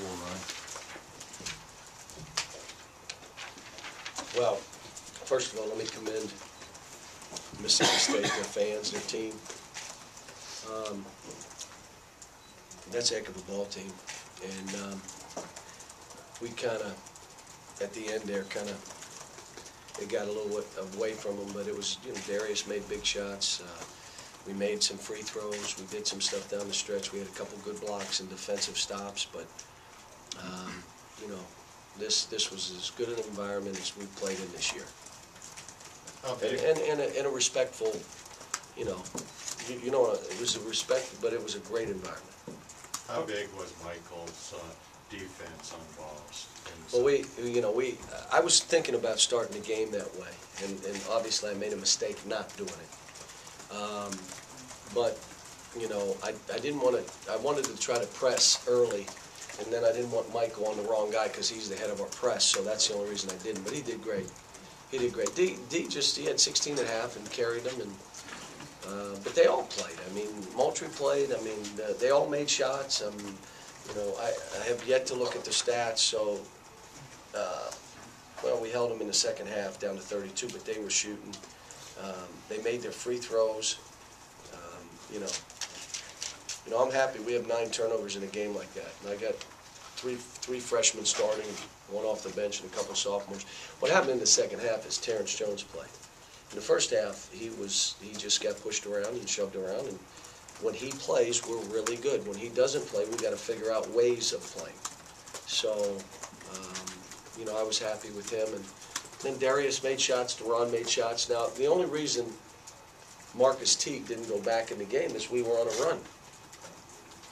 run? Well, first of all, let me commend Mississippi State, their fans, their team. That's a heck of a ball team. And we kind of, at the end there, it got a little away from them, but it was, Darius made big shots. We made some free throws. We did some stuff down the stretch. We had a couple good blocks and defensive stops, but, this was as good an environment as we played in this year. Okay. And a respectful, it was a respect, but it was a great environment. How big was Michael's defense on balls? Well, I was thinking about starting the game that way, and obviously I made a mistake not doing it. But I didn't want to. I wanted to try to press early, and then I didn't want Michael on the wrong guy because he's the head of our press. So that's the only reason I didn't. But he did great. He did great. D he had 16 and a half and carried them, and but they all played. I mean, Moultrie played. I mean, they all made shots. I have yet to look at the stats. So, well, we held them in the second half down to 32, but they were shooting. They made their free throws. I'm happy. We have 9 turnovers in a game like that. And I got three freshmen starting, one off the bench, and a couple sophomores. What happened in the second half is Terrence Jones played. In the first half, he just got pushed around and shoved around. And when he plays, we're really good. When he doesn't play, we got to figure out ways of playing. So, I was happy with him. And then Darius made shots. Duran made shots. Now, the only reason Marcus Teague didn't go back in the game is we were on a run.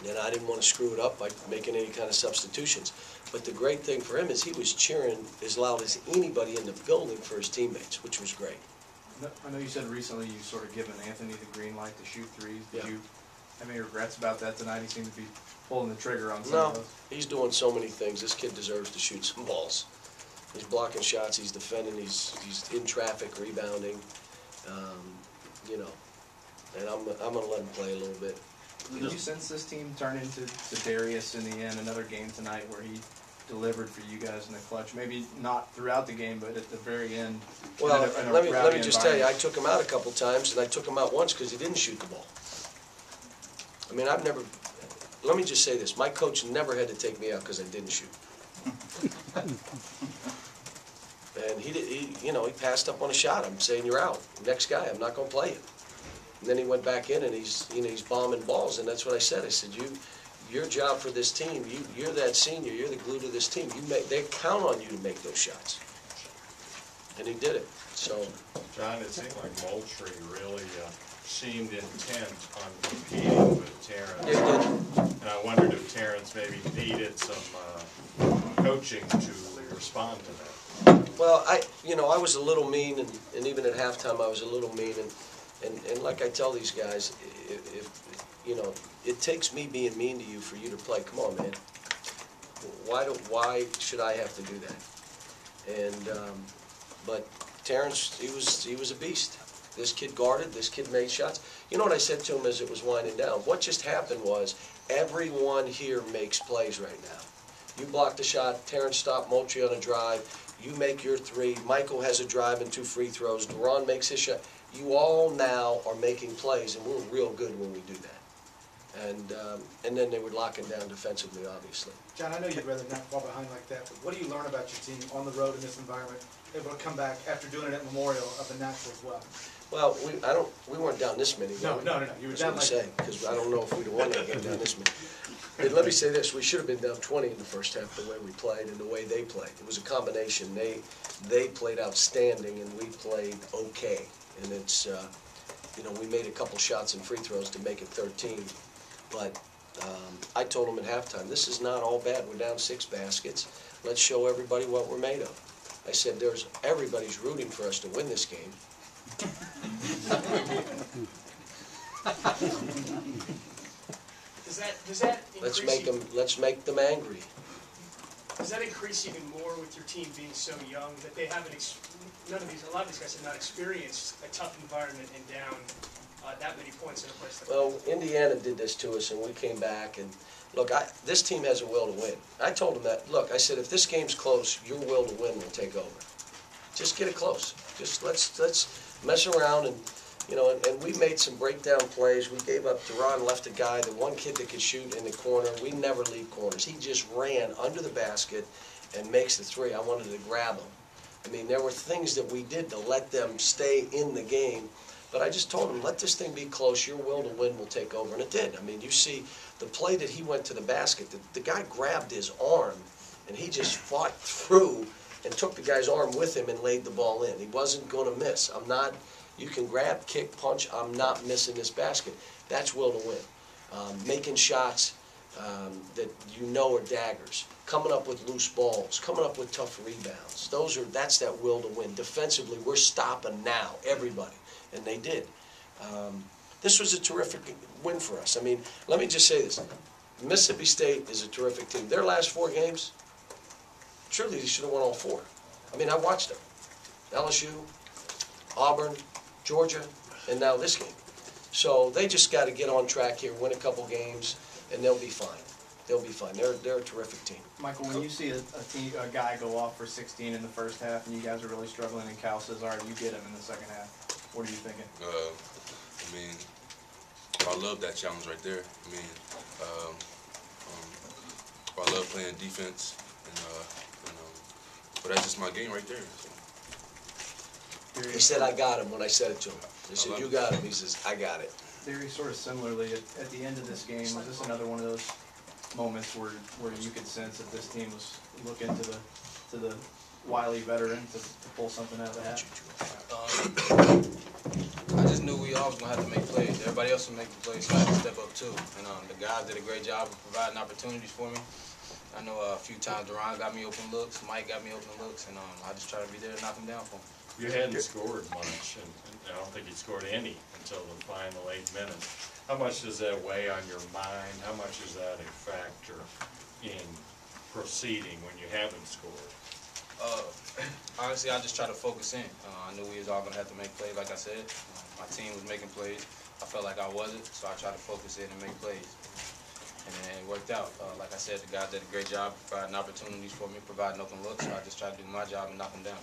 And I didn't want to screw it up by making any kind of substitutions. But the great thing for him is he was cheering as loud as anybody in the building for his teammates, which was great. I know you said recently you sort of given Anthony the green light to shoot threes. Did Yeah. you have any regrets about that tonight? He seemed to be pulling the trigger on some of No, those. he's doing so many things. This kid deserves to shoot some balls. He's blocking shots, he's defending, he's in traffic, rebounding, and I'm going to let him play a little bit. Did you sense this team turn into Darius in the end, another game tonight where he delivered for you guys in the clutch? Maybe not throughout the game, but at the very end. Well, in a let rowdy me just tell you, I environment. took him out a couple times, and I took him out once because he didn't shoot the ball. I mean, let me just say this, my coach never had to take me out because I didn't shoot. And he passed up on a shot. I'm saying, you're out. Next guy, I'm not going to play you. And then he went back in and he's bombing balls, and that's what I said. I said, your job for this team, you're that senior, you're the glue to this team. They count on you to make those shots. And he did it. So, John, it seemed like Moultrie really seemed intent on competing with Terrence. yeah, he did. And I wondered if Terrence maybe needed some coaching to respond to that. Well, I was a little mean, and even at halftime I was a little mean, and like I tell these guys, if it takes me being mean to you for you to play. Come on, man. Why should I have to do that? And but Terrence, he was a beast. This kid guarded. This kid made shots. You know what I said to him as it was winding down? What just happened was everyone here makes plays right now. You blocked a shot. Terrence stopped Moultrie on a drive. You make your three. Michael has a drive and 2 free throws. Duran makes his shot. You all now are making plays, and we're real good when we do that. And then they were locking down defensively, obviously. John, I know you'd rather not fall behind like that, but what do you learn about your team on the road in this environment, able to come back after doing it at Memorial of the natural as well? Well, we weren't down this many. No. You were That's down what I'm saying, because I don't know if we'd have won that game down this many. And let me say this, we should have been down 20 in the first half the way we played and the way they played. It was a combination. They played outstanding and we played okay. And it's, we made a couple shots and free throws to make it 13. But I told them at halftime, this is not all bad. We're down 6 baskets. Let's show everybody what we're made of. I said, everybody's rooting for us to win this game. Does that increase Let's make them angry. Does that increase even more with your team being so young that they haven't? A lot of these guys have not experienced a tough environment and down that many points in a place like that? Well, Indiana did this to us, and we came back, and look, this team has a will to win. I told them that, look, I said, if this game's close, your will to win will take over. Just get it close. Just let's mess around and, you know, and we made some breakdown plays. We gave up, Duran left a guy, the one kid that could shoot in the corner. We never leave corners. He just ran under the basket and makes the three. I wanted to grab him. I mean, there were things that we did to let them stay in the game. But I just told him, let this thing be close. Your will to win will take over. And it did. I mean, you see the play that he went to the basket, the guy grabbed his arm, and he just fought through and took the guy's arm with him and laid the ball in. He wasn't going to miss. I'm not, you can grab, kick, punch, I'm not missing this basket. That's will to win. Making shots that you know are daggers. Coming up with loose balls. Coming up with tough rebounds. That's that will to win. Defensively, we're stopping now, everybody. And they did. This was a terrific win for us. I mean, let me just say this. Mississippi State is a terrific team. Their last 4 games, truly, they should have won all 4. I mean, I watched them. LSU, Auburn, Georgia, and now this game. So they just got to get on track here, win a couple games, and they'll be fine. They'll be fine. They're a terrific team. Michael, when you see a guy go off for 16 in the first half and you guys are really struggling and Cal says, all right, you get him in the second half, what are you thinking? I mean, I love that challenge right there. I mean, I love playing defense, but that's just my game right there. So. He said, I got him when I said it to him. He said, you got him. He says, I got it. Very sort of similarly, at the end of this game, was this another one of those moments where you could sense that this team was looking to the wily veteran to pull something out of the hat? I just knew we always going to have to make plays. Everybody else would make the plays, so I had to step up too. And the guys did a great job of providing opportunities for me. I know a few times Duran got me open looks, Mike got me open looks, and I just try to be there to knock them down for them. You hadn't scored much, and I don't think you scored any until the final 8 minutes. How much does that weigh on your mind? How much is that a factor in proceeding when you haven't scored? Honestly, I just try to focus in. I knew we was all going to have to make plays, like I said. My team was making plays. I felt like I wasn't, so I tried to focus in and make plays. And it worked out. Like I said, the guys did a great job providing opportunities for me, providing open looks, so I just tried to do my job and knock them down.